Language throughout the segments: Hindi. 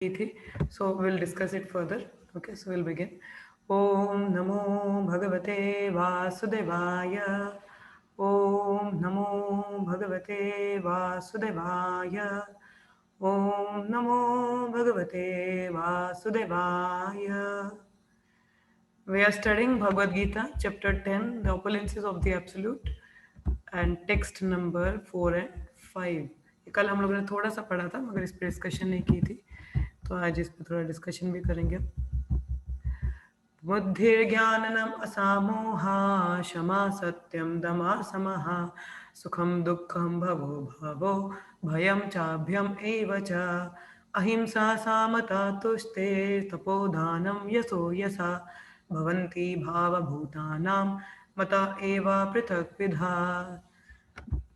थी, so we'll discuss it further. Okay, so we'll begin. Om Namo Bhagavate Vasudevaya. Om Namo Bhagavate Vasudevaya. Om Namo Bhagavate Vasudevaya. We are studying Bhagavad Gita, chapter 10, the opulences of the Absolute, and text number 4 and 5. कल हम लोगों ने थोड़ा सा पढ़ा था मगर इस पर डिस्कशन नहीं की थी, तो आज इस पर थोड़ा डिस्कशन भी करेंगे. बुद्धिर्ज्ञाननम असामोहा क्षमा सत्यम दमा समः सुखम दुःखम भवो भावो भयम चाभ्यम एव च अहिंसा सामता तुष्टे तपोदानं यशो यशा भवन्ति भावभूतानां मता एव पृथक् विधा.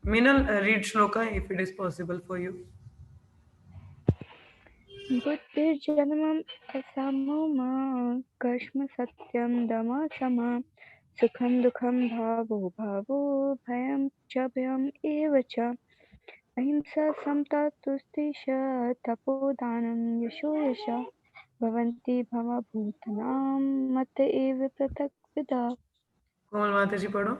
Minal, read shloka if it is possible for you. बुद्धिर्जन्मम् असममा कर्म सत्यं दमा समा सुखं दुःखं भावो भावो भयं च भयम् एव च अहिंसा समता तुष्टिश तपोदानं यशो यश भवन्ति भवभूतानां मत एव पृथक् विधा. कोमल माता जी पढ़ो.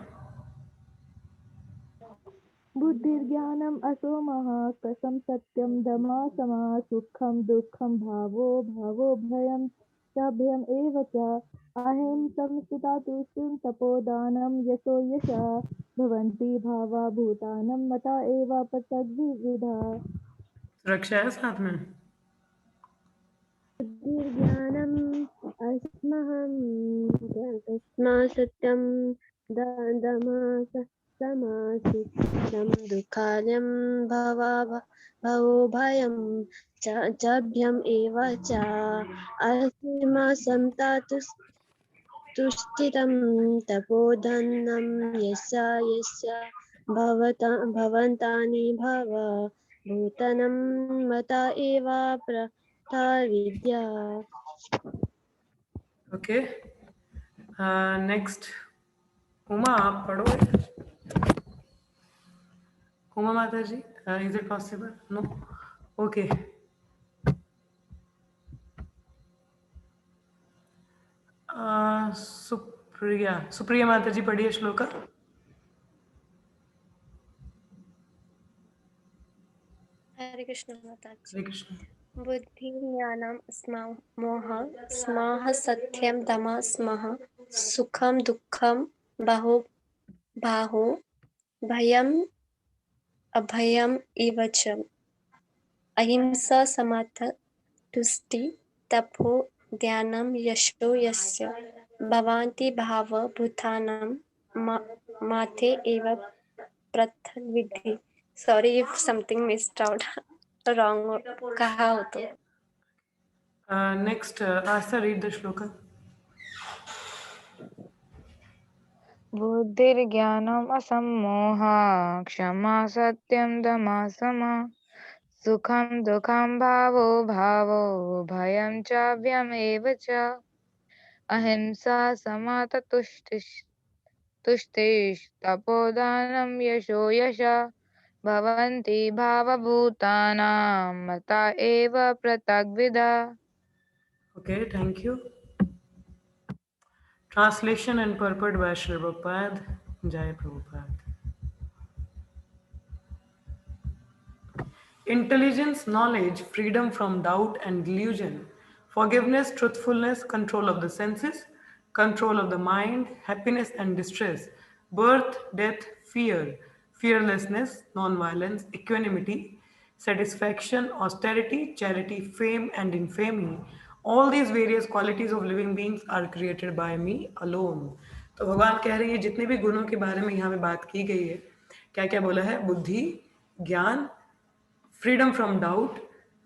बुद्धिर्ज्ञानम् असोमः कसं सत्यं दमा समा सुखं दुःखं भावो भावो भयं च भयम् एव च अहिंसं स्थिता तुष्टिं तपोदानं यशो यशः भवन्ति भावा भूतानं मता एव पृथग्विधा. सुरक्षा है साथ में. बुद्धिर्ज्ञानम् अस्महं तस्मा सत्यं दमा समासितं दुःखालयं भवो भयं चाभ्यम् एव च अस्मा समता तुष्टितं तपोधनं यस्य भवन्तानि भव भूतनं मता एव प्रथा विद्या. Okay. Next, Uma, आप पढ़ो. Uma माता जी, is it possible? No. Okay. Supriya माता जी पढ़िए श्लोका. हरे कृष्ण माता जी. हरे कृष्ण. बुद्धि ज्ञानम स्मोह स्मः सत्यम दमा स्मः सुखम दुःखम बाहो बाहो भयम अभयम इव च अहिंसा समथ तुष्टि तपो ज्ञानम यशो यस्य भवन्ति भाव भूतानां माते एव पृथक् विधि. Sorry if something missed out. wrong कहा हो तो. Next, Asa, read the shloka. बुद्धिर्ज्ञानम् असम्मोहा क्षमा सत्यं दमा समा सुखं दुःखं भावो भावो भयं च व्यमेव च अहिंसा समता तुष्टिस्तपोदानं यशो यशः भवन्ति भावभूतानां मता एव पृथग्विधा. Okay, thank you. Translation and purport by Sri Prabhupada. Jai Prabhupada. Intelligence, knowledge, freedom from doubt and delusion, forgiveness, truthfulness, control of the senses, control of the mind, happiness and distress, birth, death, fear, fearlessness, non-violence, equanimity, satisfaction, austerity, charity, fame and infamy. All these various qualities of living beings are created by me alone. तो भगवान कह रहे हैं जितने भी गुणों के बारे में यहाँ पे बात की गई है, क्या क्या बोला है? बुद्धि, ज्ञान, freedom from doubt,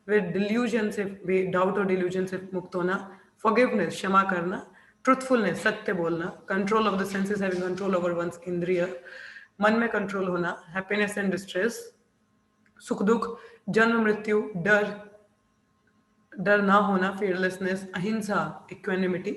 with delusion से, डाउट और डिल्यूजन से मुक्त होना, फॉरगिवनेस, क्षमा करना, ट्रुथफुलनेस, सत्य बोलना, control of the senses, having control over ones इंद्रिय, मन में कंट्रोल होना, हैप्पीनेस एंड डिस्ट्रेस, सुख दुख, जन्म मृत्यु, डर ना होना, फियरलेसनेस, अहिंसा, इक्वेनिमिटी,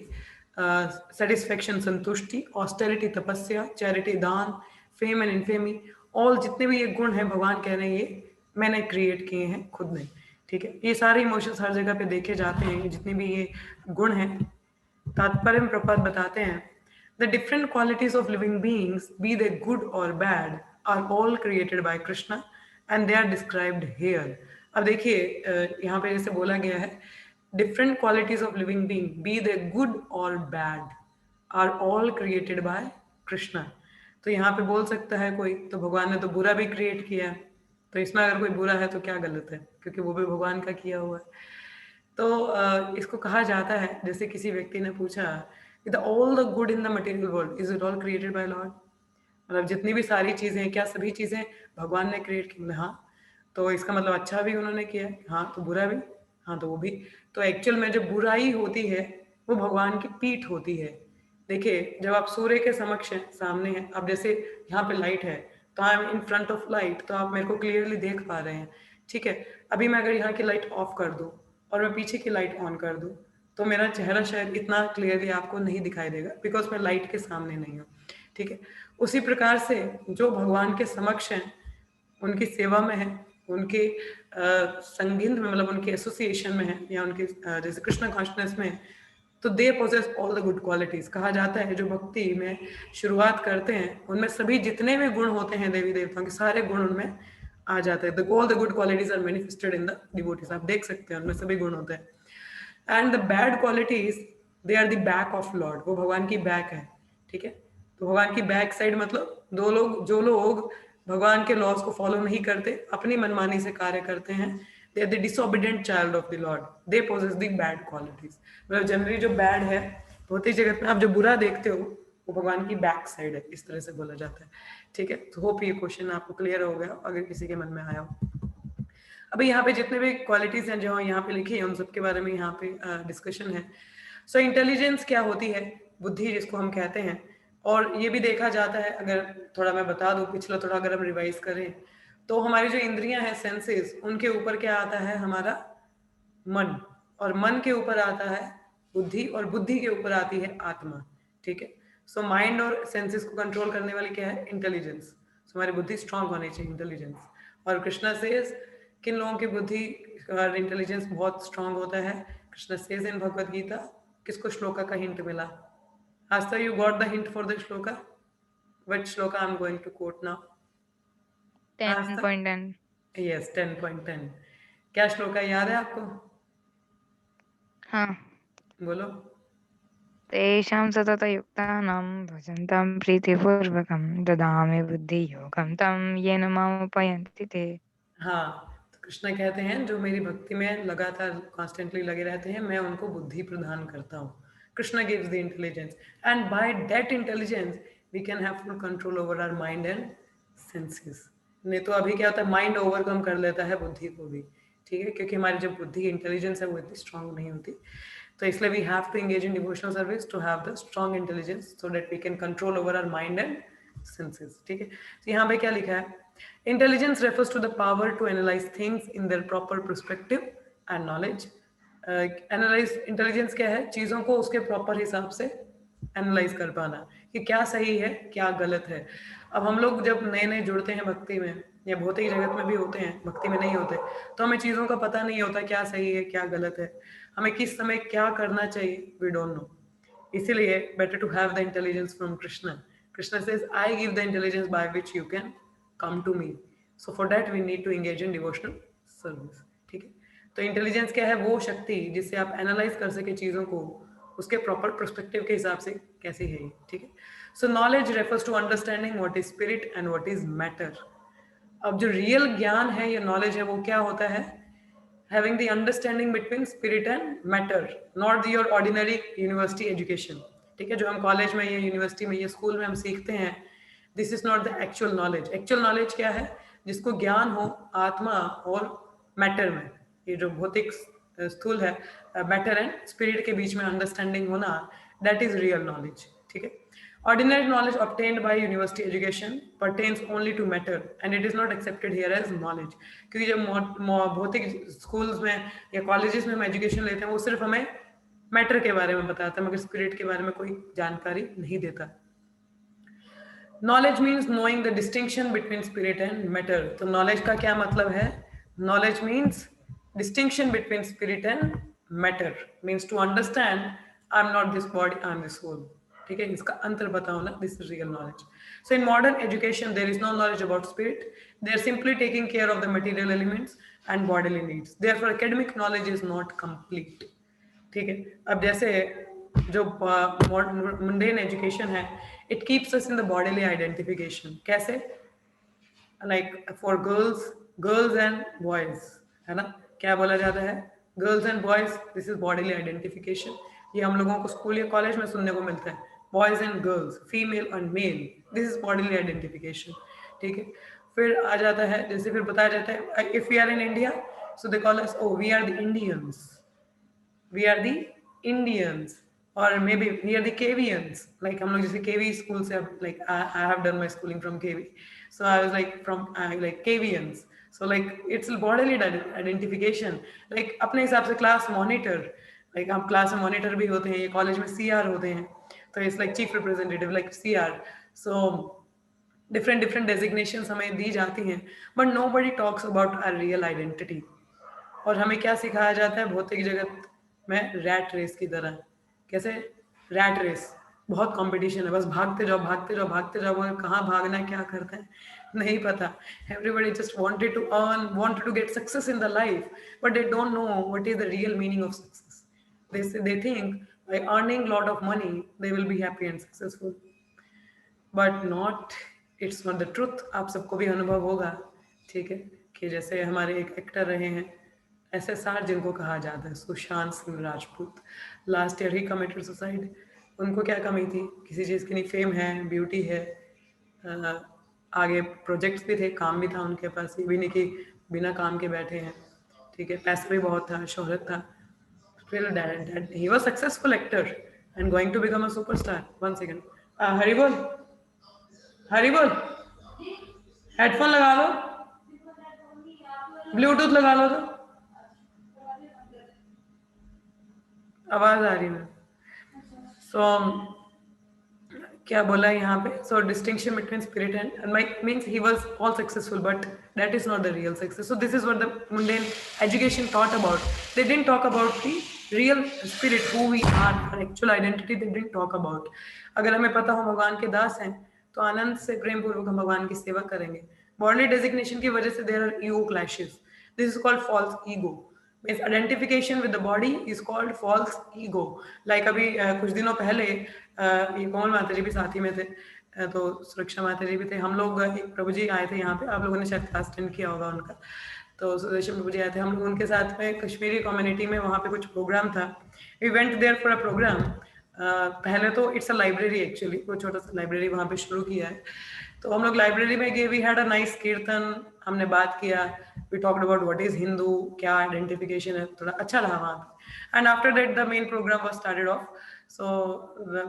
सेटिस्फेक्शन, संतुष्टि, ऑस्टेरिटी, तपस्या, चैरिटी, दान, फेम एंड इनफेमी. ऑल जितने भी ये गुण हैं भगवान कह रहे हैं ये मैंने क्रिएट किए हैं, खुद नहीं. ठीक है, ये सारे इमोशंस हर जगह पे देखे जाते हैं, ये जितने भी ये गुण हैं। तात्पर्य में प्रपात बताते हैं, the different qualities of living beings, be they good और bad, are all created by Krishna and they are described here. अब देखिए यहाँ पे जैसे बोला गया है, different qualities of living being, be they good और bad, are all created by Krishna. तो यहाँ पे बोल सकता है कोई, तो भगवान ने तो बुरा भी क्रिएट किया है, तो इसमें अगर कोई बुरा है तो क्या गलत है, क्योंकि वो भी भगवान का किया हुआ है। तो इसको कहा जाता है, जैसे किसी व्यक्ति ने पूछा कि the all the good in the material world, is it all created bye Lord? मतलब जितनी भी सारी चीजें हैं, क्या सभी चीजें भगवान ने क्रिएट की? हाँ। तो इसका मतलब अच्छा भी उन्होंने किया, हाँ। तो बुरा भी, हाँ। तो वो भी। तो एक्चुअल में जो बुराई होती है वो भगवान की पीठ होती है। देखिए, जब आप सूर्य के समक्ष हैं, सामने हैं, अब जैसे यहाँ पे लाइट है, तो I am in front of light, तो आप मेरे को क्लियरली देख पा रहे हैं, ठीक है। अभी मैं अगर यहाँ की लाइट ऑफ कर दूँ और मैं पीछे की लाइट ऑन कर दूँ, तो मेरा चेहरा शायद इतना क्लियरली आपको नहीं दिखाई देगा, बिकॉज मैं लाइट के सामने नहीं हूँ, ठीक है। उसी प्रकार से जो भगवान के समक्ष हैं, उनकी सेवा में है, उनके संगिंध में, मतलब उनके एसोसिएशन में है, या उनके जैसे कृष्ण कॉन्शनेस में है, तो they possess all the good qualities. कहा जाता है जो भक्ति में शुरुआत करते हैं, उनमें सभी जितने भी गुण होते हैं देवी देवताओं के, सारे गुण उनमें आ जाते हैं। All the good qualities are manifested in the devotees. आप देख सकते हैं उनमें सभी गुण होते हैं। And the bad qualities, they are the back of lord, वो भगवान की बैक है, ठीक है। तो भगवान की बैक साइड मतलब जो लोग भगवान के लॉज को फॉलो नहीं करते, अपनी मनमानी से कार्य करते हैं, they are the disobedient child of the lord, they posses the bad qualities. मतलब जनरली जो बैड है भौतिक जगत में, आप जो बुरा देखते हो वो भगवान की बैक साइड है, इस तरह से बोला जाता है, ठीक है। तो होप ये क्वेश्चन आपको क्लियर हो गया, अगर किसी के मन में आया हो। अभी यहाँ पे जितने भी क्वालिटीज हैं जो यहाँ पे लिखी है, उन सब के बारे में यहाँ पे डिस्कशन है। सो इंटेलिजेंस क्या होती है? बुद्धि जिसको हम कहते हैं। और ये भी देखा जाता है, अगर थोड़ा मैं बता दूं, पिछला थोड़ा अगर हम रिवाइज करें, तो हमारी जो इंद्रियां हैं, सेंसेस, उनके ऊपर क्या आता है? हमारा मन, और मन के ऊपर आता है बुद्धि, और बुद्धि के ऊपर आती है आत्मा, ठीक है। सो माइंड और सेंसेस को कंट्रोल करने वाली क्या है? इंटेलिजेंस। सो हमारी बुद्धि स्ट्रांग होनी चाहिए, इंटेलिजेंस। और कृष्णा सेज, किन लोगों की बुद्धि और इंटेलिजेंस बहुत स्ट्रांग होता है? Krishna says in Bhagavad Gita. किसको श्लोका का हिंट मिला? Astha, you got the hint for the shloka? Which shloka I am going to quote now? 10.10। Yes, 10.10। क्या श्लोका याद है आपको? हाँ। बोलो। तेषां सततयुक्तानां भजन्तं प्रीतिपूर्वकं ददामि बुद्धियोगं तं येन मामुपयन्ति ते। हाँ, तो कृष्ण कहते हैं जो मेरी भक्ति में लगातार कॉन्स्टेंटली लगे रहते हैं, मैं उनको बुद्धि प्रदान करता हूँ। Krishna gives the intelligence, and by that intelligence we can have full control over our mind and senses. नहीं तो अभी क्या होता है, माइंड ओवरकम कर लेता है बुद्धि को भी, ठीक है, क्योंकि हमारी जो बुद्धि इंटेलिजेंस है वो इतनी स्ट्रांग नहीं होती। तो इसलिए we have to engage in devotional service to have the strong intelligence, so that we can control over our mind and senses, ठीक है। तो यहाँ पे क्या लिखा है? Intelligence refers to the power to analyze things in their proper perspective and knowledge. Analyse intelligence क्या है? चीज़ों को उसके प्रॉपर हिसाब से एनालाइज कर पाना कि क्या सही है, क्या गलत है। अब हम लोग जब नए नए जुड़ते हैं भक्ति में, या भौतिक जगत में भी होते हैं, भक्ति में नहीं होते, तो हमें चीज़ों का पता नहीं होता क्या सही है, क्या गलत है, हमें किस समय क्या करना चाहिए, वी डोंट नो। इसीलिए better to have the intelligence from Krishna. Krishna says, I give the intelligence by which you can come to me, so for that we need to engage in devotional service, ठीक है। तो इंटेलिजेंस क्या है? वो शक्ति जिससे आप एनालाइज कर सके चीज़ों को उसके प्रॉपर पर्सपेक्टिव के हिसाब से कैसे है ये, ठीक है। So knowledge refers to understanding what is spirit and what is matter. अब जो रियल ज्ञान है, ये नॉलेज है, वो क्या होता है? Having the understanding between spirit and matter, not your ordinary university education, ठीक है, जो हम कॉलेज में या यूनिवर्सिटी में या स्कूल में हम सीखते हैं। This is not the actual knowledge. Actual knowledge क्या है? जिसको ज्ञान हो आत्मा और मैटर में, ये जो भौतिक स्थूल है, मैटर एंड स्पिरिट के बीच में अंडरस्टैंडिंग होना, दैट इज रियल नॉलेज, ठीक है। Ordinary knowledge obtained by university education pertains only to matter and it is not accepted here as knowledge, क्योंकि जब भौतिक स्कूल्स में या कॉलेजेस में हम एजुकेशन लेते हैं, वो सिर्फ हमें मैटर के बारे में बताता है, मगर स्पिरिट के बारे में कोई जानकारी नहीं देता। Knowledge means knowing the distinction between spirit and matter. तो नॉलेज का क्या मतलब है? Knowledge means distinction between spirit and matter means to understand I'm not this body, I'm the soul. ठीक है, इसका अंतर बताओ ना. This is real knowledge. So in modern education there is no knowledge about spirit. They are simply taking care of the material elements and bodily needs. Therefore academic knowledge is not complete. ठीक है. अब जैसे जो मुंडेन एजुकेशन है, it keeps us in the bodily identification. कैसे? Like for girls and boys, है ना, क्या बोला जाता है? Girls and boys, this is bodily identification. ये हम लोगों को स्कूल या कॉलेज में सुनने को मिलता है. Boys and girls, female and male, this is bodily identification. ठीक है. फिर आ जाता है, जैसे फिर बताया जाता है if we are in India, so they call us, oh we are the Indians, we are the Indians, or maybe we are the KVians. Like हम लोग जैसे KV school से, like I have done my schooling from KV, so I was like from like KVians. So like it's bodily identification. Like अपने हिसाब से class monitor, like हम class में monitor भी होते हैं, ये college में CR होते हैं, तो it's like chief representative like CR. So different designations हमें दी जाती हैं, but nobody talks about our real identity. और हमें क्या सिखाया जाता है भौतिक जगत में? रैट रेस की तरह. कैसे? रैट रेस, बहुत कंपटीशन है, बस भागते जाओ भागते जाओ भागते जाओ, मगर कहाँ भागना है, क्या करते हैं, नहीं पता. Everybody just wanted to earn, wanted to get success in the life, but they don't know what is the real meaning of success. they think by earning lot of money they will be happy and successful, but not, it's not the truth. आप सबको भी अनुभव होगा, ठीक है, कि जैसे हमारे एक एक्टर रहे हैं SSR, जिनको कहा जाता है सुशांत सिंह राजपूत. लास्ट ईयर ही कमिटेड सुसाइड. उनको क्या कमी थी? किसी चीज़ की नहीं. फेम है, ब्यूटी है, आगे प्रोजेक्ट्स भी थे, काम भी था उनके पास. ये भी नहीं कि बिना काम के बैठे हैं. ठीक है, पैसा भी बहुत था, शोहरत था. फिर he was successful actor and going to become a superstar. One second, Hari बोल, हरी बोल, हेडफोन लगा लो, ब्लूटूथ लगा लो, तो आवाज आ रही है. सो क्या बोला यहाँ पे? So distinction between spirit and mike means he was all successful, but that is not the real success. So this is what the mundane education taught about. They didn't talk about the real spirit, who we are, our actual identity. They didn't talk about. अगर हमें पता हो भगवान के दास हैं, तो आनंद से प्रेम पूर्वक हम भगवान की सेवा करेंगे. बॉडी डेजिग्नेशन की वजह से there are ego clashes. This is called false ego. Means identification with the body is called false ego. Like अभी कुछ दिनों पहले ये कोमल माता जी भी साथी में थे, तो सुरक्षा माता जी भी थे. हम लोग, एक प्रभु जी आए थे यहाँ पे, आप लोगों ने शायद क्लास अटेंड किया होगा उनका. तो सुदर्शन प्रभु जी आए थे, हम लोग उनके साथ में कश्मीरी कम्युनिटी में वहाँ पे कुछ प्रोग्राम था. We went there for a program. पहले तो इट्स अ लाइब्रेरी, एक्चुअली वो छोटा सा लाइब्रेरी वहाँ पे शुरू किया है. तो हम लोग लाइब्रेरी में गए. वी हैड अ नाइस कीर्तन, हमने बात किया. We talked about what is Hindu, क्या आइडेंटिफिकेशन है, थोड़ा अच्छा रहा वहाँ पे. And after that the main program was started off. So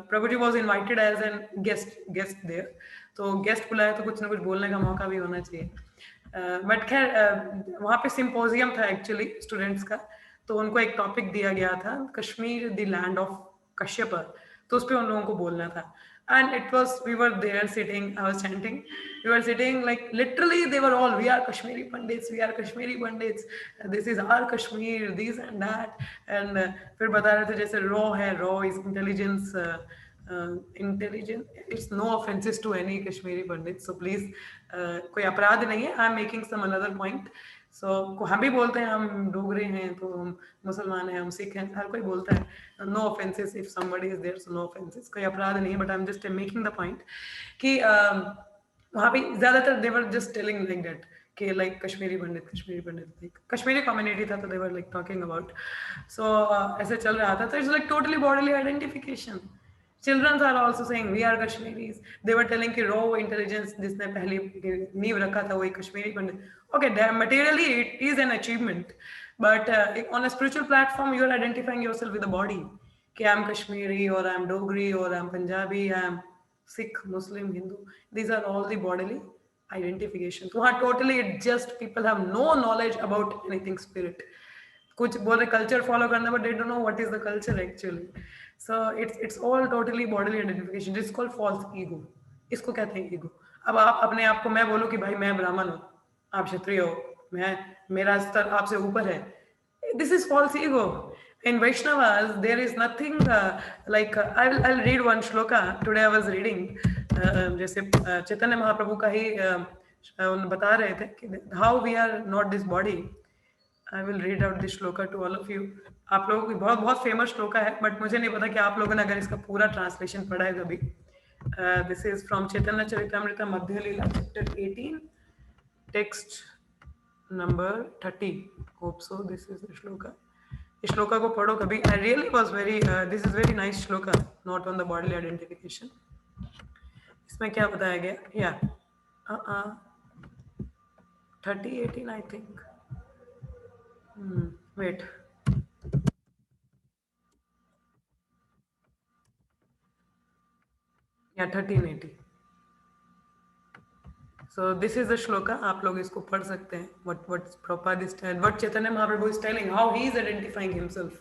Prabhu ji was invited as an guest there. तो गेस्ट बुलाया तो कुछ ना कुछ बोलने का मौका भी होना चाहिए. बट खैर वहाँ पे सिंपोजियम था एक्चुअली स्टूडेंट्स का. तो उनको एक टॉपिक दिया गया था, Kashmir the land of Kashyap. तो उस पर उन लोगों को बोलना था. And it was, we were there sitting, I was chanting, we were sitting like literally they were all, we are Kashmiri Pandits, we are Kashmiri Pandits, this is our Kashmir, this and that. And फिर बता रहे थे जैसे raw है, raw is intelligence, intelligent. It's no offenses to any Kashmiri Pandits, so please कोई अपराध नहीं है. I am making some another point. So हम भी बोलते हैं हम डोगरे हैं, तो हम मुसलमान हैं, हम सिख हैं, हर कोई बोलता है. No offences if somebody is there, so no offences, कोई अपराध नहीं है. But I am just making the point कि वहाँ पे ज्यादातर they were just telling like that कि like Kashmiri Pandit, Kashmiri Pandit, like Kashmiri community था, तो they were like talking about. So ऐसे चल रहा था. तो it's like totally bodily identification. Children are also saying we are Kashmiris. They were telling कि raw intelligence जिसने पहली नींव रखा था वही कश्मीरी पंडित. Okay, materially it is an achievement, but on a spiritual platform you are identifying yourself with the body. कि I am Kashmiri, or I am Dogri, or I am Punjabi, I am Sikh, Muslim, Hindu. These are all the bodily identifications. वहाँ totally it just people have no knowledge about anything spirit. कुछ बोल रहे कल्चर फॉलो करना, but they don't know what is the culture actually. So it's all totally bodily identification. This called false ego. इसको कहते हैं ईगो. अब आप अपने आप को, मैं बोलूँ कि भाई मैं ब्राह्मण हूँ, आप क्षत्रिय हो, मैं, मेरा स्तर आपसे ऊपर है, this is false ego. In Vaishnavas there is nothing I'll read one shloka. Today I was reading जैसे चैतन्य महाप्रभु का ही बता रहे थे कि how we are not this body. I will read out this shloka to all of you. आप लोगों की बहुत बहुत फेमस श्लोका है, बट मुझे नहीं पता कि आप लोगों ने अगर इसका पूरा ट्रांसलेशन पढ़ा है कभी. This is from Chaitanya Charitamrita Madhya Leela chapter 18 text number 30. Hope so this is the shloka. इस श्लोका को पढ़ो कभी. I really was very this is very nice shloka, not on the bodily identification. इसमें क्या बताया गया? या 30:18 I think. Wait. Yeah, 1380. So this is the shloka. आप लोग इसको पढ़ सकते हैं. What Prabhupada is telling, what Chaitanya Mahaprabhu is telling, how he is identifying himself.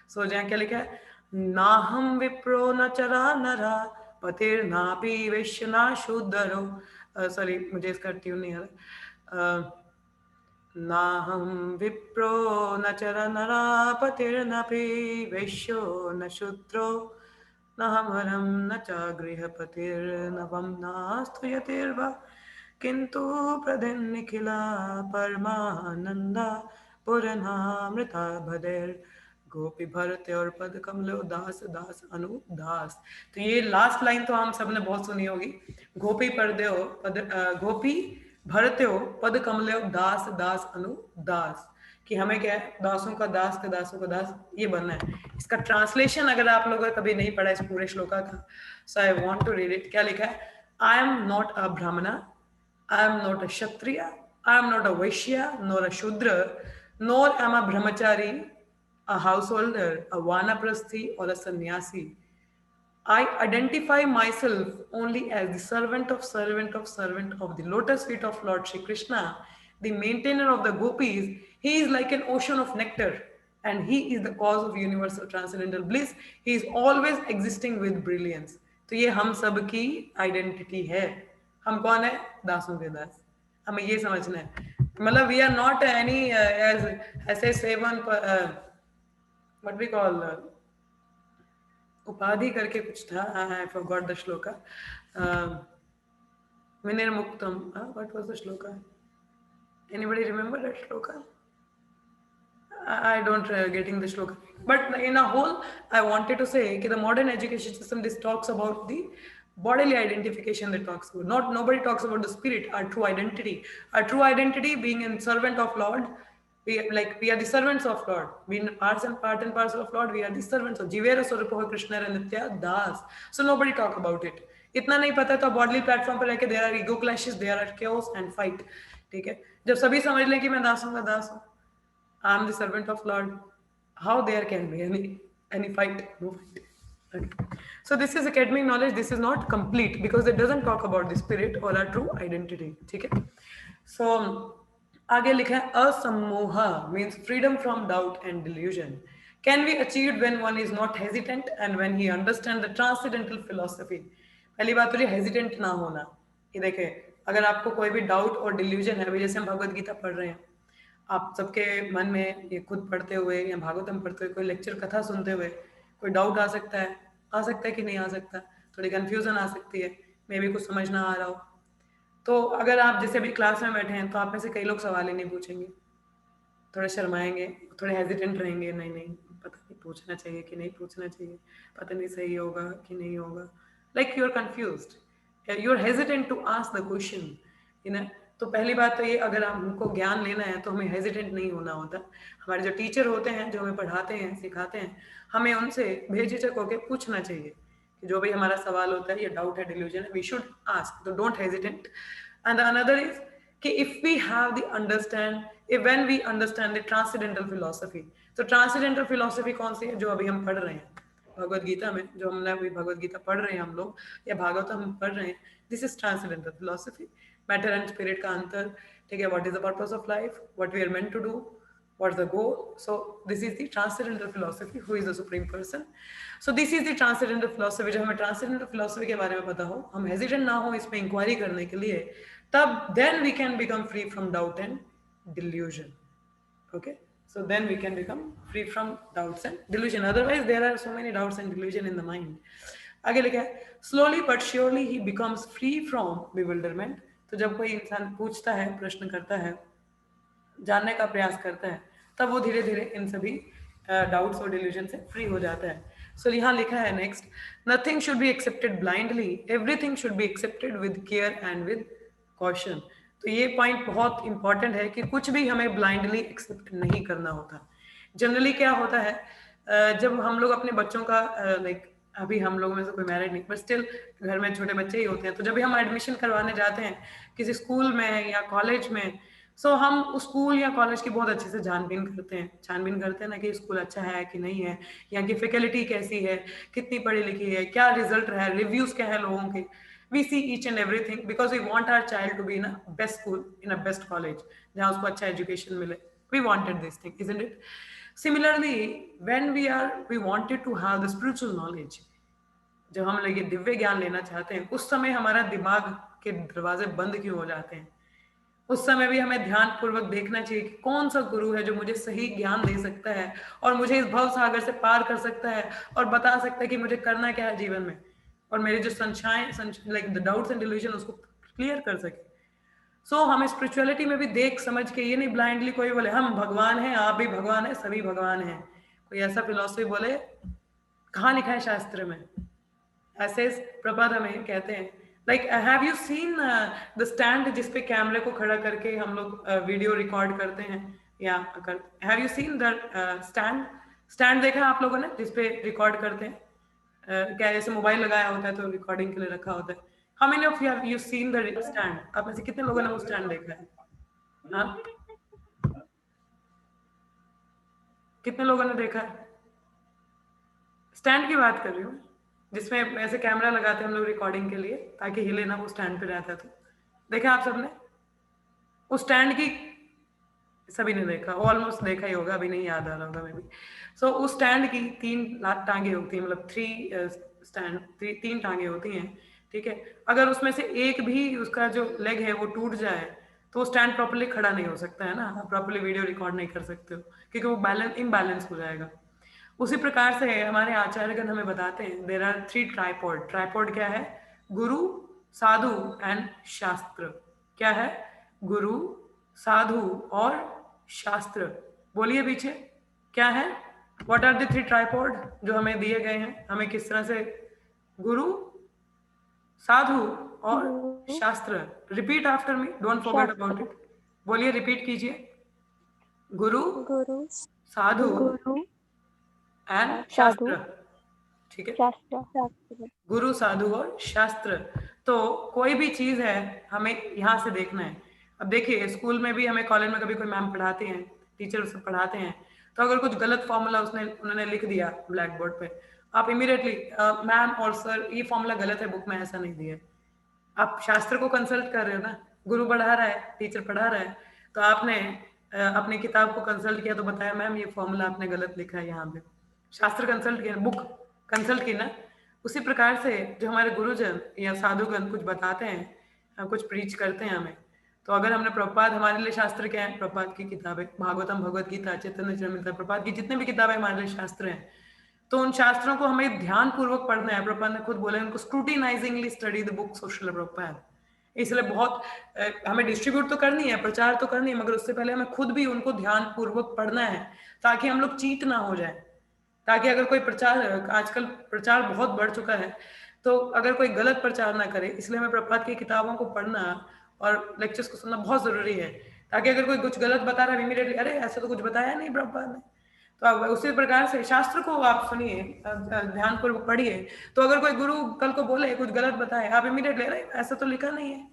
So जहाँ क्या लिखा है? नाहम विप्रो न चरा नरा पतिर नापि वैश्य ना शूद्रो. सॉरी, मुझे इसका ट्यून नहीं आ रहा. नाहं विप्रो न चर नरापतिर्नपि वैश्यो न शूद्रो न हमरं न च गृहपतिर्नवं नास्तु यतिर्वा किन्तु प्रदिन्निखिला परमानन्दा पुरनामृता भदेर गोपी भरते और पद कमलो दास दास अनुदास. तो ये लास्ट लाइन तो हम सबने बहुत सुनी होगी. गोपी पर्दे हो पद गोपी भरते हो पद कमले दास दास अनुदास, कि हमें क्या है, दासों का दास के दासों का दास ये बनना है. इसका ट्रांसलेशन अगर आप लोगों ने कभी नहीं पढ़ा इस पूरे श्लोका का, so I want to read it. क्या लिखा है? I am not a Brahmin, I am not a Kshatriya, I am not a Vaishya nor अ शूद्र, nor I am a Brahmachari, a householder, a vanaprasthi or a sannyasi. I identify myself only as the servant of the lotus feet of Lord Shri Krishna, the maintainer of the gopis. He is like an ocean of nectar and he is the cause of universal transcendental bliss. He is always existing with brilliance. तो ये हम सब की आइडेंटिटी है. हम कौन है? दासों के दास. हमें ये समझना है. मतलब we are not any as ऐसे सेवन what we call उपाधि करके कुछ था. I forgot the shloka. Vinirmuktam. What was the shloka? Anybody remember that shloka? I don't getting the shloka. But in a whole, I wanted to say that the modern education system, this talks about the bodily identification. That talks about, nobody talks about the spirit, our true identity. Our true identity being a servant of Lord. We are the servants of Lord. We are part and parcel of Lord. We are the servants of Jivera Swarupa Krishna and Nitya Das. So nobody talk about it. इतना नहीं पता तो बॉडली प्लेटफॉर्म पर रहकर there are ego clashes, there are chaos and fight. ठीक है, जब सभी समझ लें कि मैं दासों का दास हूँ, I am the servant of Lord, how there can be any fight? No fight. Okay. So this is academic knowledge. This is not complete because it doesn't talk about the spirit or our true identity. ठीक है. So आगे लिखा है असम्मोहा means freedom from doubt and delusion. Can be achieved when one is not hesitant and when he understands the transcendental philosophy. पहली बात तो ये hesitant ना होना. ये देखे, अगर आपको कोई भी doubt और delusion है, जैसे हम भगवद गीता पढ़ रहे हैं, आप सबके मन में ये खुद पढ़ते हुए या भागवतम पढ़ते हुए, कोई लेक्चर कथा सुनते हुए कोई डाउट आ सकता है कि नहीं आ सकता, थोड़ी कंफ्यूजन आ सकती है, मे भी कुछ समझ ना आ रहा हो. तो अगर आप जैसे अभी क्लास में बैठे हैं तो आप में से कई लोग सवाल ही नहीं पूछेंगे, थोड़े शर्माएंगे, थोड़े हेजिटेंट रहेंगे, नहीं पता नहीं पूछना चाहिए कि नहीं पूछना चाहिए, पता नहीं सही होगा कि नहीं होगा, like you are confused, you are hesitant to ask the question. तो पहली बात तो ये, अगर हमको ज्ञान लेना है तो हमें हेजिटेंट नहीं होना होता. हमारे जो टीचर होते हैं, जो हमें पढ़ाते हैं, सिखाते हैं, हमें उनसे बेझिझक होकर पूछना चाहिए कि जो भी हमारा सवाल होता है, ये डाउट है, डिल्यूजन है, वी शुड आस्क. तो don't hesitant. And another is कि if we have the understand, if when we understand the transcendental philosophy. तो ट्रांसेंडेंटल फिलोसफी कौन सी है? जो अभी हम पढ़ रहे हैं भगवद गीता में, जो हमने अभी भगवद गीता पढ़ रहे हैं हम लोग, या भागवत हम पढ़ रहे हैं, this is transcendental philosophy. Matter and spirit का अंतर, ठीक है, what is the purpose of life, what we are meant to do, what is the goal. So this is the transcendental philosophy, who is the supreme person. So this is the transcendental philosophy. जब हमें ट्रांसेंडेंटल फिलोसफी के बारे में पता हो, हम हेजिटेंट ना हो इसमें इंक्वायरी करने के लिए, तब then we can become free from doubt and delusion. Okay, So then we can become free from doubts and delusion. Otherwise, there are so many doubts and delusion in the mind. आगे लिखा है slowly but surely he becomes free from bewilderment. तो जब कोई इंसान पूछता है, प्रश्न करता है, जानने का प्रयास करता है, तब वो धीरे धीरे इन सभी डाउट्स और डिल्यूजन से फ्री हो जाता है. सो यहाँ लिखा है next, nothing should be accepted blindly, everything should be accepted with care and with caution. तो ये पॉइंट बहुत इंपॉर्टेंट है कि कुछ भी हमें ब्लाइंडली एक्सेप्ट नहीं करना होता. जनरली क्या होता है, जब हम लोग अपने बच्चों का लाइक अभी हम लोगों में से कोई मैरिड नहीं, बट स्टिल घर में छोटे बच्चे ही होते हैं, तो जब भी हम एडमिशन करवाने जाते हैं किसी स्कूल में या कॉलेज में, सो हम उस स्कूल या कॉलेज की बहुत अच्छे से छानबीन करते हैं ना कि स्कूल अच्छा है कि नहीं है, यहाँ की फैकल्टी कैसी है, कितनी पढ़ी लिखी है, क्या रिजल्ट है, रिव्यूज क्या है लोगों के. We see each and everything because we want our child to be in a best school, in a best college, जहाँ उसको अच्छा education मिले. We wanted this thing, isn't it? Similarly, when we wanted to have the spiritual knowledge, जब हम लोग ये दिव्य ज्ञान लेना चाहते हैं, उस समय हमारा दिमाग के दरवाजे बंद क्यों हो जाते हैं? उस समय भी हमें ध्यान पूर्वक देखना चाहिए कि कौन सा गुरु है जो मुझे सही ज्ञान दे सकता है और मुझे इस भव सागर से पार कर सकता है और बता सकता है कि मुझे करना क्या है जीवन में, और मेरे जो like the doubts and delusion उसको क्लियर कर सके. सो हमें स्पिरिचुअलिटी में भी देख समझ के, ये नहीं ब्लाइंडली कोई बोले हम भगवान हैं, आप भी भगवान है, सभी भगवान हैं, कोई ऐसा फिलॉसफी बोले, कहाँ लिखा है शास्त्र में? ऐसे प्रपात हमें कहते हैं, like have you seen the stand जिसपे कैमरे को खड़ा करके हम लोग वीडियो रिकॉर्ड करते हैं, या have you seen the stand देखा है आप लोगों ने जिसपे रिकॉर्ड करते हैं? क्या जैसे मोबाइल लगाया होता है तो रिकॉर्डिंग के लिए रखा होता है. How many of you seen the stand? आप में से कितने लोगों ने वो स्टैंड देखा है? हाँ, कितने लोगों ने देखा है? स्टैंड की बात कर रही हूँ जिसमें ऐसे कैमरा लगाते हैं हम लोग रिकॉर्डिंग के लिए ताकि हिले ना, वो स्टैंड पे रहता है. तो देखा आप सबने उस स्टैंड की? सभी ने देखा, ऑलमोस्ट देखा ही होगा, अभी नहीं याद आ रहा होगा मे बी. सो उस स्टैंड की 3 टांगे होती हैं, मतलब 3 टांगे होती हैं, ठीक है. अगर उसमें से एक भी उसका जो लेग है वो टूट जाए तो स्टैंड प्रॉपर्ली खड़ा नहीं हो सकता है ना, आप प्रॉपर्ली वीडियो रिकॉर्ड नहीं कर सकते हो क्योंकि वो इम्बैलेंस हो जाएगा. उसी प्रकार से हमारे आचार्यगण हमें बताते हैं देयर आर 3 ट्राइपॉड. ट्राइपॉड क्या है? गुरु, साधु एंड शास्त्र. क्या है? गुरु, साधु और शास्त्र. बोलिए पीछे क्या है? व्हाट आर द 3 ट्राइपॉड जो हमें दिए गए हैं? हमें किस तरह से गुरु, साधु और शास्त्र. Repeat after me, don't forget about it. बोलिए, रिपीट कीजिए. गुरु, गुरु, साधु गुरु एंड साधु शास्त्र. ठीक है, शास्त्र. गुरु, साधु और शास्त्र. तो कोई भी चीज है हमें यहाँ से देखना है. अब देखिए स्कूल में भी हमें, कॉलेज में कभी कोई मैम पढ़ाते हैं, टीचर उससे पढ़ाते हैं, तो अगर कुछ गलत फॉर्मूला उन्होंने लिख दिया ब्लैक बोर्ड पे, आप इमीडिएटली मैम और सर ये फॉर्मूला गलत है, बुक में ऐसा नहीं दिया है. आप शास्त्र को कंसल्ट कर रहे हो ना, गुरु पढ़ा रहा है, टीचर पढ़ा रहा है, तो आपने अपनी किताब को कंसल्ट किया तो बताया मैम ये फॉर्मूला आपने गलत लिखा है यहाँ पे. शास्त्र कंसल्ट किया, बुक कंसल्ट की ना. उसी प्रकार से जो हमारे गुरुजन या साधुगण कुछ बताते हैं, कुछ प्रीच करते हैं हमें, तो अगर हमने प्रभुपाद, हमारे लिए शास्त्र क्या है? प्रभुपाद की किताबें, भागवतम, भगवत गीता, चैतन्य चरितामृत, प्रभुपाद की जितने भी किताबें हमारे लिए शास्त्र हैं, तो उन शास्त्रों को हमें ध्यान पूर्वक पढ़ना है. प्रभुपाद ने खुद बोले उनको scrutinisingly study the books of Srila Prabhupada. इसलिए बहुत हमें डिस्ट्रीब्यूट तो करनी है, प्रचार तो करनी है, मगर उससे पहले हमें खुद भी उनको ध्यान पूर्वक पढ़ना है ताकि हम लोग चीट ना हो जाए. ताकि अगर कोई प्रचार, आजकल प्रचार बहुत बढ़ चुका है, तो अगर कोई गलत प्रचार ना करे, इसलिए हमें प्रभुपाद की किताबों को पढ़ना और लेक्चर्स को सुनना बहुत जरूरी है. ताकि अगर कोई कुछ गलत बता रहा है इमीडिएटली, अरे ऐसा तो कुछ बताया नहीं प्रभुपाद ने, तो अब उसी प्रकार से शास्त्र को आप सुनिए, ध्यानपूर्वक पढ़िए. तो अगर कोई गुरु कल को बोले कुछ गलत बताए, आप इमीडिएटली अरे ऐसा तो लिखा नहीं है,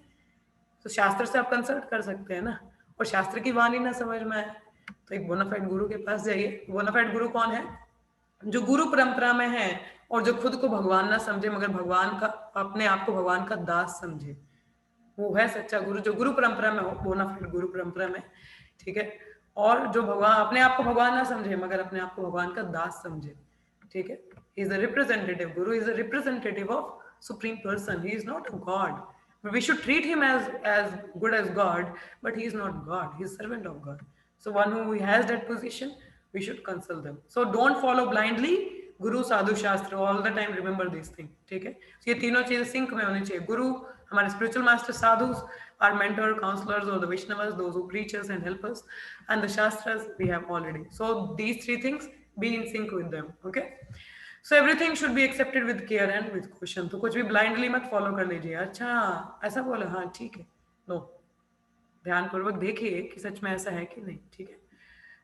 तो शास्त्र से आप कंसल्ट कर सकते हैं ना. और शास्त्र की वाणी ना समझ में आए तो एक बोनाफाइड गुरु के पास जाइए. बोनाफाइड गुरु कौन है? जो गुरु परंपरा में है और जो खुद को भगवान ना समझे मगर भगवान का, अपने आप को भगवान का दास समझे, वो है सच्चा गुरु. जो गुरु परंपरा में हो, बोनाफाइड गुरु परंपरा में, ठीक है. और जो भगवान, अपने आप को भगवान ना समझे मगर अपने आप को भगवान का दास समझे, ठीक है. He is the representative, Guru is the representative of supreme person. He is not a God. We should treat him as good as God, but he is not God. He is servant of God. So one who has that position, we should consult them. So don't follow blindly गुरु साधु शास्त्र, all the time remember this thing, ठीक है. So ये तीनों चीजें सिंक में होनी चाहिए. गुरु हमारे spiritual master, sadhus our mentor, counselors, or the Vaishnavas, those who preach us and help us, and the Shastras we have already. So these three things, be in sync with them. Okay. So everything should be accepted with care and with caution. तो कुछ भी blindly मत follow कर लीजिए. अच्छा ऐसा बोला, हाँ ठीक है. No. ध्यानपूर्वक देखिए कि सच में ऐसा है कि नहीं, ठीक है.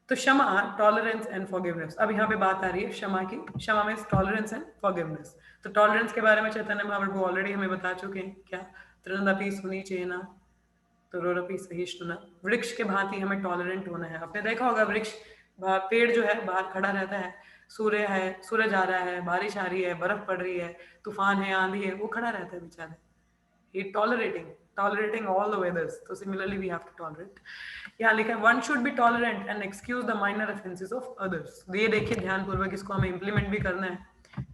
तो क्षमा, टॉलरेंस एंड फॉरगिवनेस. अब यहाँ पे बात आ रही है क्षमा की. क्षमा में टॉलरेंस एंड फॉरगिवनेस. तो टॉलरेंस के बारे में चैतन्य महाप्रभु ऑलरेडी हमें बता चुके हैं. क्या? त्रिनदपि सुनी चेना तरोरपि सहिष्णुना. वृक्ष के भांति हमें टॉलरेंट होना है. आपने देखा होगा वृक्ष, पेड़ जो है बाहर खड़ा रहता है, सूर्य है, सूरज आ रहा है, बारिश आ रही है, बर्फ पड़ रही है, तूफान है, आंधी है, वो खड़ा रहता है बेचारा. He tolerating all the weathers. So similarly we have to tolerate. यहाँ लिखा है one should be tolerant and excuse the minor offenses of others. ये देखिए ध्यानपूर्वक, इसको हमें implement भी करना है.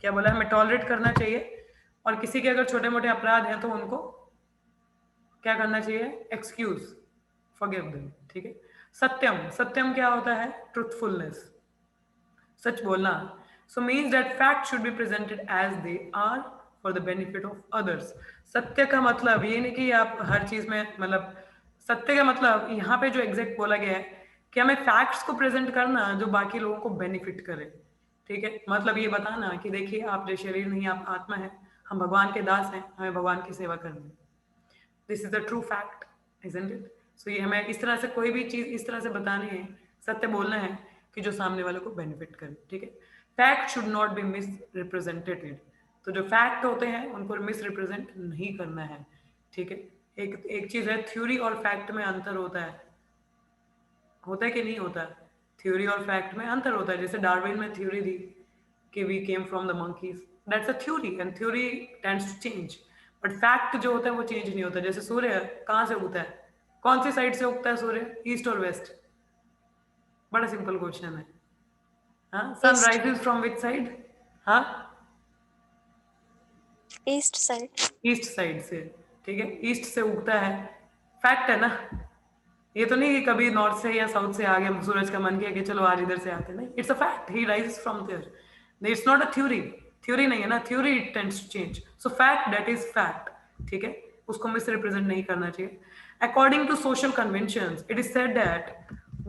क्या बोला? हमें tolerate करना चाहिए, और किसी के अगर छोटे मोटे अपराध हैं तो उनको क्या करना चाहिए? Excuse, forgive them. ठीक है. सत्यम, सत्यम क्या होता है? Truthfulness, सच बोलना. So means that facts should be presented as they are for the benefit of others. सत्य का मतलब ये नहीं कि आप हर चीज में, मतलब सत्य का मतलब यहाँ पे जो एग्जैक्ट बोला गया है कि हमें फैक्ट्स को प्रेजेंट करना जो बाकी लोगों को बेनिफिट करे. ठीक है. मतलब ये बताना कि देखिए आप जो शरीर नहीं, आप आत्मा है, हम भगवान के दास हैं, हमें भगवान की सेवा करनी है. This is the true fact, isn't it? So ये हमें इस तरह से कोई भी चीज इस तरह से बतानी है, सत्य बोलना है कि जो सामने वाले को बेनिफिट करे. ठीक है. Fact should not be miss represented. तो जो फैक्ट होते हैं उनको मिस रिप्रेजेंट नहीं करना है. ठीक है. एक चीज है, थ्योरी और फैक्ट में अंतर होता है. होता है कि नहीं होता? थ्योरी और फैक्ट में अंतर होता है. जैसे डार्विन में थ्योरी दी कि we came from the monkeys, that's a theory, and theory tends to change. But fact जो होता है वो चेंज नहीं होता. जैसे सूर्य कहाँ से उगता है? कौन सी साइड से उगता है सूर्य? ईस्ट और वेस्ट? बड़ा सिंपल क्वेश्चन है. हाँ, sun rises from which side? हाँ, ईस्ट साइड. ईस्ट साइड से. ठीक है. ईस्ट से उगता है, फैक्ट है ना. ये तो नहीं कि कभी नॉर्थ से या साउथ से आ गया, सूरज का मन किया कि चलो आज इधर से आते. नहीं, it's a fact. He rises from there. It's not a theory. Theory नहीं है ना. Theory it tends to change. So fact, that is fact. ठीक है. उसको मिस रिप्रेजेंट नहीं करना चाहिए. According to social conventions it is said that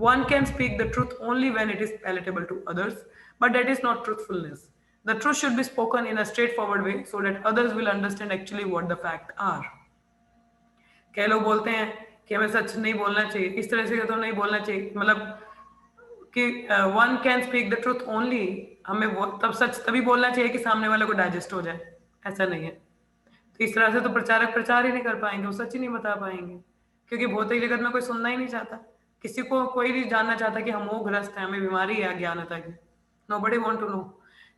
one can speak the truth only when it is palatable to others, but that is not truthfulness. The truth should be spoken in a straightforward way so that others will understand actually what the facts are. कई लोग बोलते हैं कि हमें सच नहीं बोलना चाहिए, इस तरह से तो नहीं बोलना चाहिए, मतलब कि one can speak the truth only, हमें तब सच तभी बोलना चाहिए कि सामने वाले को डाइजेस्ट हो जाए. ऐसा नहीं है. तो इस तरह से तो प्रचारक प्रचार ही नहीं कर पाएंगे, वो सच ही नहीं बता पाएंगे, क्योंकि भौतिक जगत में कोई सुनना ही नहीं चाहता. किसी को कोई नहीं जानना चाहता कि हम मोहग्रस्त हैं, हमें बीमारी है अज्ञानता की. Nobody want to know.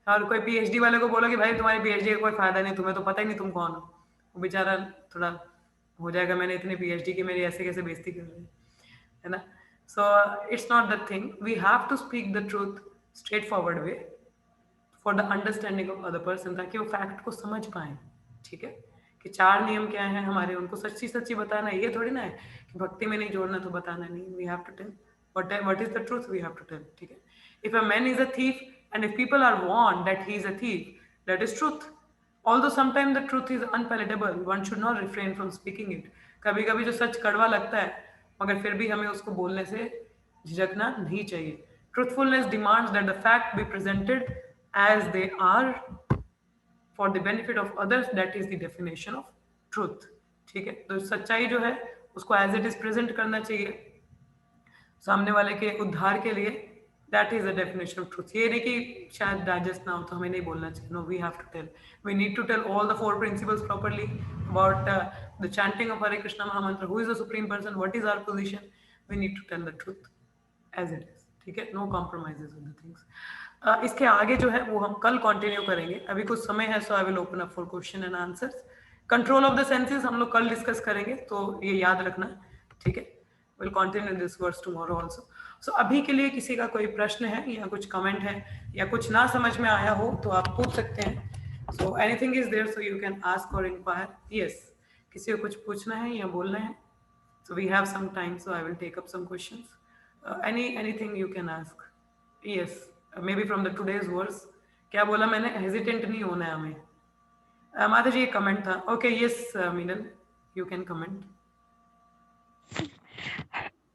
और कोई पीएचडी वाले को बोलो कि भाई तुम्हारी पीएचडी का कोई फायदा नहीं, तुम्हें तो पता ही नहीं तुम कौन हो, वो बेचारा थोड़ा हो जाएगा, मैंने इतनी पीएचडी की, मेरी ऐसे कैसे बेइज्जती कर रहे हैं, है ना. So it's not the thing. We have to speak the truth straight forward way for the understanding of other person, ताकि वो फैक्ट को समझ पाए. ठीक है. कि 4 नियम क्या हैं हमारे, उनको सच्ची सच्ची बताना है. ये थोड़ी ना है कि भक्ति में नहीं जोड़ना तो बताना नहीं. We have to tell what is the truth. We have to tell. ठीक है. If a man is a thief and if people are warned that he is a thief, that is truth. Although sometime the truth is unpalatable, one should not refrain from speaking it. कभी कभी जो सच कड़वा लगता है, मगर फिर भी हमें उसको बोलने से झिझकना नहीं चाहिए. Truthfulness demands that the fact be presented as they are for the benefit of others. That is the definition of truth. ठीक है. तो सच्चाई जो है उसको as it is present करना चाहिए सामने वाले के उद्धार के लिए. That is the definition of truth. ये नहीं कि शायद डाइजेस्ट ना हो तो हमें नहीं बोलना चाहिए. No, we have to tell. We need to tell all the 4 principles properly about the chanting of Hare Krishna Mahamantra. Who is the supreme person? What is our position? We need to tell the truth as it is. ठीक है. No compromises with the things. इसके आगे जो है वो हम कल कंटिन्यू करेंगे. अभी कुछ समय है, so I will open up for question and answers. Control of the senses हम लोग कल डिस्कस करेंगे, तो ये याद रखना. ठीक है. Will continue this verse tomorrow also. So अभी के लिए किसी का कोई प्रश्न है या कुछ कमेंट है या कुछ ना समझ में आया हो तो आप पूछ सकते हैं. So anything is there, so you can ask और इंक्वायर. यस, किसी को कुछ पूछना है या बोलना है? So we have some time, so I will take up some questions. anything you can ask. Yes, maybe from the today's verse. क्या बोला मैंने? Hesitant नहीं होना है हमें. माता जी एक कमेंट था. Okay, yes, Minal, you can comment.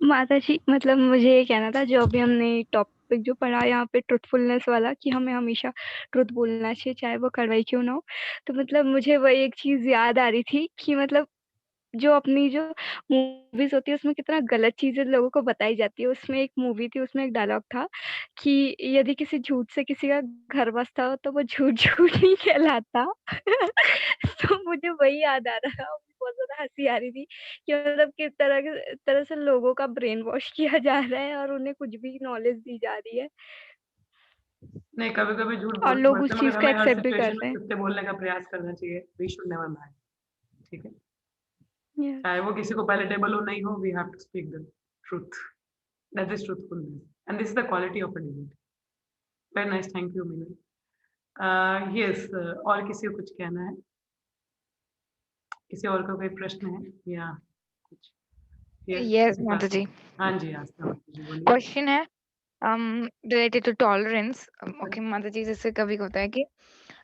माता जी मतलब मुझे ये कहना था, जो अभी हमने टॉपिक जो पढ़ा यहाँ पे ट्रुथफुलनेस वाला, कि हमें हमेशा ट्रुथ बोलना चाहिए चाहे वो कड़वाई क्यों ना हो। तो मतलब मुझे वही एक चीज याद आ रही थी कि मतलब जो अपनी जो मूवीज होती है उसमें कितना गलत चीजें लोगों को बताई जाती है। उसमें एक मूवी थी, उसमें एक डायलॉग था कि यदि किसी झूठ से किसी का घर बसता हो तो वो झूठ झूठ नहीं कहलाता। तो मुझे वही याद आ रहा था, बहुत ज्यादा हंसी आ रही थी कि मतलब किस तरह से लोगों का ब्रेन वॉश किया जा रहा है और उन्हें कुछ भी नॉलेज दी जा रही है नहीं, कभी कभी झूठ और बोलना लोग पड़ता उस है, चीज मगर को हमें हर एक्सेप्ट भी कर सिचुएशन में रहे हैं। सत्य बोलने का प्रयास करना चाहिए. We should never lie. ठीक है, चाहे यस। वो किसी को पैलेटेबल हो नहीं हो, we have to speak the truth. That is truthfulness and this is the quality of a debate. Very nice, thank you Meenal. Yes, और किसी को कुछ कहना है? किसी और का कोई प्रश्न है या कुछ? यस, यस माता जी, हाँ जी, आस्था माता जी बोलिए. क्वेश्चन है रिलेटेड टू टॉलरेंस. ओके माता जी, जैसे कभी होता है कि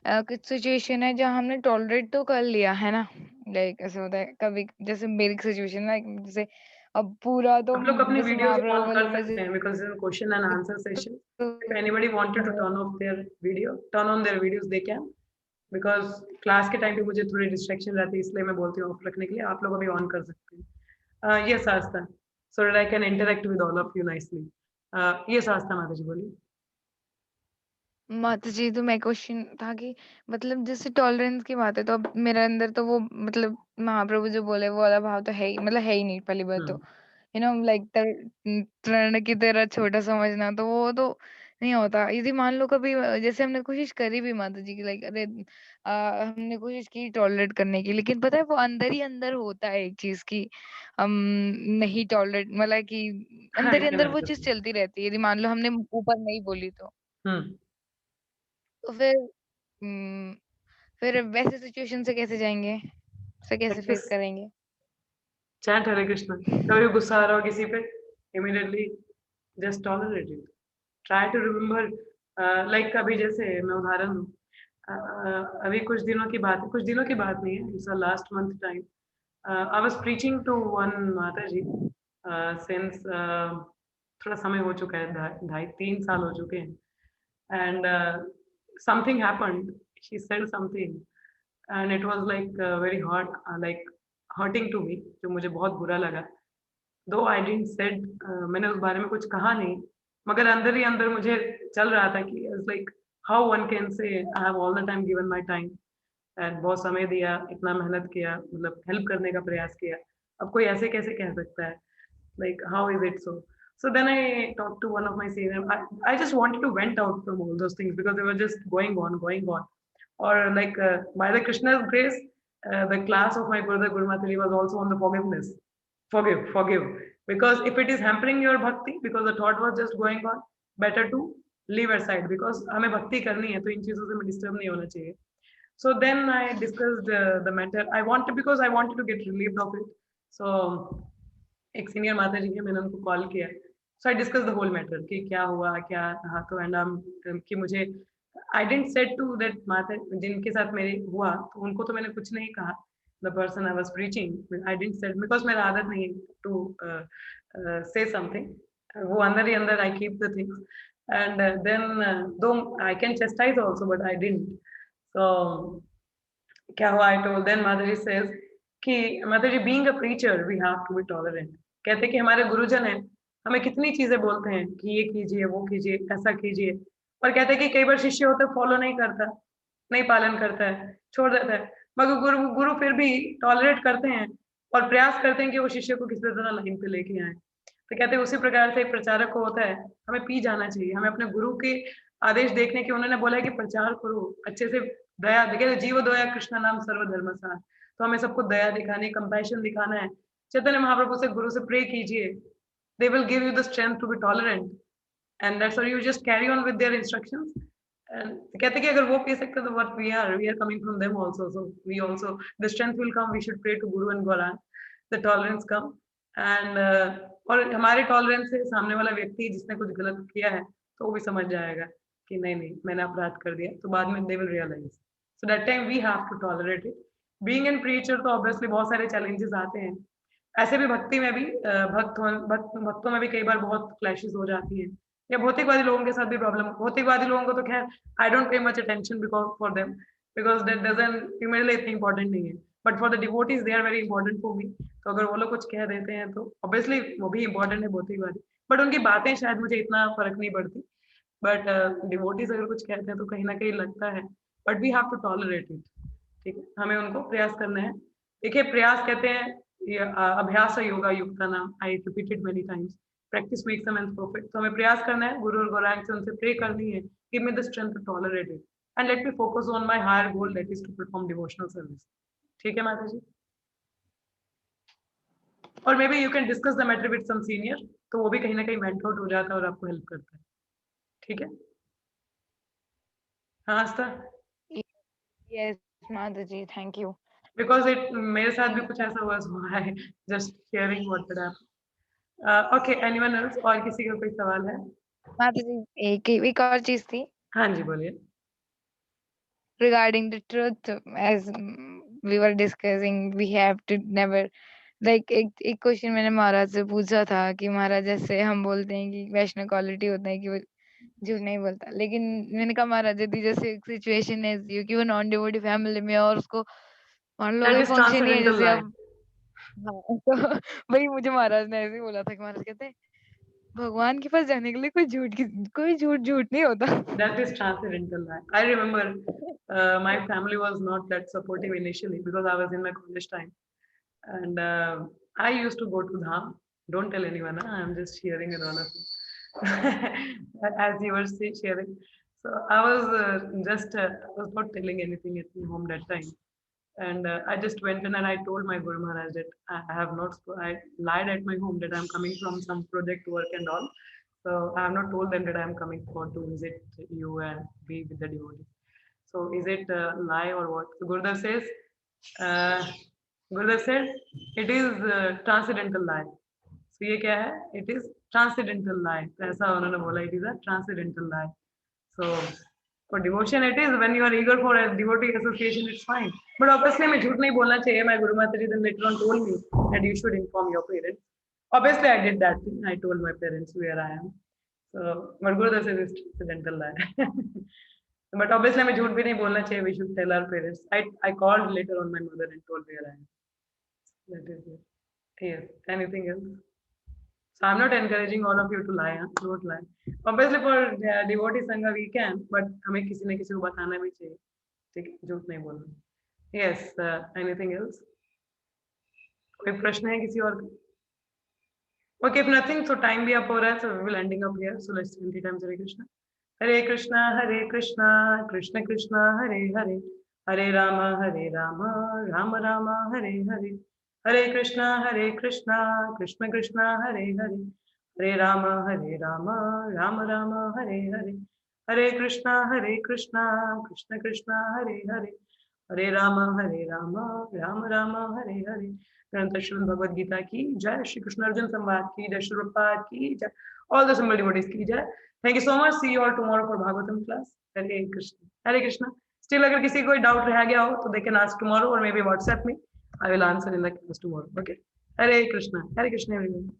कुछ सिचुएशन है जहाँ हमने टॉलरेट तो कर लिया है ना, लाइक ऐसे होता है कभी, जैसे मेरी सिचुएशन लाइक जैसे अब पूरा तो आप लोग अपने जैसे वीडियोस ऑन महाप्रभु कर बोले सकते हैं because question and answer session. If anybody wanted to turn off their video, turn on their videos, they can. Because class के टाइम पे मुझे थोड़ी डिस्ट्रैक्शन रहती है, इसलिए मैं बोलती हूँ ऑफ रखने के लिए. आप लोग अभी ऑन कर सकते हैं. Yes Aastha, so that I can interact with all of you nicely. Yes Astha माता जी बोलिए. माता जी, तो मैं क्वेश्चन था कि मतलब जैसे टॉलरेंस की बात है, तो अब मेरे अंदर तो वो मतलब महाप्रभु जो बोले वो वाला भाव तो है ही, मतलब है ही नहीं पहली बात तो, हम्म. यू नो लाइक तरण की तरह छोटा समझना, तो वो तो नहीं होता। यदि मान लो कभी जैसे हमने कोशिश करी भी माता जी की, लाइक अरे हमने कोशिश की टॉलरेट करने की, लेकिन पता है वो अंदर ही अंदर होता है एक चीज की हम नहीं टॉलरेट, मतलब कि हाँ, अंदर ही I can अंदर वो accept चीज it. चलती रहती है, यदि मान लो हमने ऊपर नहीं बोली हम्म. तो उम, फिर वैसे सिचुएशन से कैसे जाएँगे? उसे कैसे फेस Practice. करेंगे? चैंट हरे कृष्ण. कभी गुस्सा आ रहा हो किसी पे, immediately just tolerate it. Try to remember. Like अभी जैसे मैं उदाहरण दूं. अभी कुछ दिनों की बात नहीं है, it's a last month time. I was preaching to one Mata ji since थोड़ा समय हो चुका है, 2.5-3 साल हो चुके हैं. And something happened. She said something, and it was like very hard, like hurting to me, जो मुझे बहुत बुरा लगा. Though I didn't said, मैंने उस बारे में कुछ कहा नहीं, मगर अंदर ही अंदर मुझे चल रहा था कि it's like how one can say I have all the time given my time and बहुत समय दिया, इतना मेहनत किया, मतलब हेल्प करने का प्रयास किया. अब कोई ऐसे कैसे कह सकता है? Like how is it so? So then I talked to one of my senior. I just wanted to vent out from all those things because they were just going on. Or like by the Krishna's grace, the class of my brother Guru Mataji was also on the forgiveness. Forgive. Because if it is hampering your bhakti, because the thought was just going on, better to leave aside. Because हमें भक्ति करनी है, तो इन चीजों से मैं disturb नहीं होना चाहिए. So then I discussed the matter. Because I wanted to get relieved of it. So एक सीनियर माता जी है, मैंने उनको कॉल किया. So I discuss the whole matter कि क्या हुआ, क्या रहा. तो एंड कि मुझे I didn't said to that माता जिनके साथ मेरे हुआ, तो उनको तो मैंने कुछ नहीं कहा. The person I was preaching, I didn't said because मेरा आदत नहीं टू से समथिंग. वो अंदर ही अंदर I keep the things. And then though I can chastise also but I didn't. So क्या हुआ, I told. Then Madhuri says कि Madhuri, being a preacher we have to be tolerant. कहते कि हमारे गुरुजन हैं, हमें कितनी चीजें बोलते हैं कि ये कीजिए, वो कीजिए, ऐसा कीजिए. और कहते कि कई बार शिष्य होता है फॉलो नहीं करता, नहीं पालन करता है, छोड़ देता है. मगर गुरु गुरु फिर भी टॉलरेट करते हैं और प्रयास करते हैं कि वो शिष्य को किसी तरह लाइन पे लेके आए. तो कहते हैं उसी प्रकार से एक प्रचारक को होता है, हमें पी जाना चाहिए. हमें अपने गुरु के आदेश देखने के, उन्होंने बोला है कि प्रचार करो अच्छे से, दया दिखे, जीव दया कृष्ण नाम सर्वधर्म सार. तो हमें सबको दया दिखानी, कंपैशन दिखाना है. चैतन्य महाप्रभु से, गुरु से प्रे कीजिए. They will give you the strength to be tolerant. And that's why you just carry on with their instructions. And कहते कि अगर वो पी सकते तो what we are coming from them also. So we also, the strength will come, we should pray to guru and God. The tolerance come. And और हमारे टॉलरेंस से सामने वाला व्यक्ति जिसने कुछ गलत किया है तो वो भी समझ जाएगा कि नहीं नहीं मैंने अपराध कर दिया, तो बाद में they will realise, so that time we have to tolerate it. Being an preacher तो ऑब्वियसली बहुत सारे चैलेंजेस आते हैं, ऐसे भी भक्ति में भी भक्तों में भी कई बार बहुत क्लैशेस हो जाती हैं, या भौतिकवादी लोगों के साथ भी प्रॉब्लम। भौतिकवादी लोगों को तो खैर I don't pay much attention because for them, because that doesn't, मेरे लिए इतनी इंपॉर्टेंट नहीं है, but for the devotees they are very important for me. तो अगर वो लोग कुछ कह देते हैं तो ऑब्वियसली वो भी इंपॉर्टेंट है भौतिकवादी, बट उनकी बातें शायद मुझे इतना फर्क नहीं पड़ती, बट डिवोटीज अगर कुछ कहते हैं तो कहीं ना कहीं लगता है, but we have to tolerate it. ठीक है, हमें उनको प्रयास करना है। देखिए प्रयास कहते हैं ये अभ्यास योगा युक्ता नाम, I repeated many times, practice makes a man perfect. तो हमें प्रयास करना है, गुरु और गौरांग से उनसे प्रे करनी है, give me the strength to tolerate it and let me focus on my higher goal, that is to perform devotional service. ठीक है माता जी, और may be you can discuss the matter with some senior, तो वो भी कहीं ना कहीं वेंट आउट हो जाता है और आपको हेल्प करता है। ठीक है, हाँ आस्था, यस माता जी, थैंक यू। बिकॉज इट मेरे साथ भी कुछ ऐसा हुआ है, just sharing what did happen. Okay, anyone else, और किसी का कोई सवाल है? माता जी एक और चीज थी हाँ जी बोलिए। regarding the truth, as we were discussing, we have to never like एक क्वेश्चन मैंने महाराज से पूछा था कि महाराज जैसे हम बोलते हैं कि वैष्णव क्वालिटी होता है कि वो झूठ नहीं बोलता, लेकिन मैंने कहा महाराज यदि जैसे एक सिचुएशन है कि वो नॉन डिवोटी फैमिली में और उसको मान लो दैट कोई इज फंक्शन ही है ट्रांसेंडेंटल जैसे लाइफ। अब, हाँ तो वही मुझे महाराज ने ऐसे ही बोला था कि महाराज कहते हैं भगवान के पास जाने के लिए कोई झूठ झूठ नहीं होता। That is transcendental life. I remember my family was not that supportive initially because I was in my college time, and I used to go to Dham. Don't tell anyone. Huh? I'm just sharing it all of you. As you were sharing. So I was I was not telling anything at my home that time. And I just went in and I told my Guru Maharaj that I have not, I lied at my home that I'm coming from some project work and all. So I have not told them that I'm coming for to visit you and be with the devotees. So is it a lie or what? So Gurudev says, uh, Gurudev said, it is transcendental lie. So ये क्या है? It is transcendental lie. तो ऐसा उन्होंने बोला, it is a transcendental lie. So for devotion it is, when you are eager for a devotee association it's fine, but obviously मैं झूठ नहीं बोलना चाहिए. My Guru Mataji then later on told me that you should inform your parents. Obviously I did that thing. I told my parents where I am. So but Gurudev says it's accidental lie. But obviously मैं झूठ भी नहीं बोलना चाहिए. We should tell our parents. I called later on my mother and told where I am. That is it. Yes. Anything else? So I'm not encouraging all of you to lie. Huh? Don't lie. Obviously for devotee sangha we can, but हमें किसी न किसी को बताना भी चाहिए. ठीक है, झूठ नहीं बोलना. Yes. Anything else? कोई प्रश्न है किसी और? Okay, if nothing, so time भी up हो रहा है, so we will ending up here. So let's 20 times Hare Krishna. Hare Krishna, Hare Krishna, Krishna Krishna, Hare Hare, Hare Rama, Rama Rama, Hare Hare. Hare Krishna, Krishna Krishna, Hare Hare, Hare Rama, Rama Rama, Hare Hare. Hare Krishna, Krishna Krishna, Hare Hare, Hare Rama, Rama Rama, Hare Hare. ग्रंथ श्रीमद् भगवद गीता की जय, श्री कृष्ण अर्जुन संवाद की जय, श्री प्रभुपाद की जय, ऑल द सिंबल डिवोटीज की जय. Thank you so much. See you all tomorrow for Bhagavatam class. Hare Krishna, Hare Krishna. Still अगर किसी को कोई डाउट रह गया हो तो दे कैन आस्क टुमारो और may B WhatsApp me. I will answer in the class tomorrow. Okay. Hare Krishna everyone.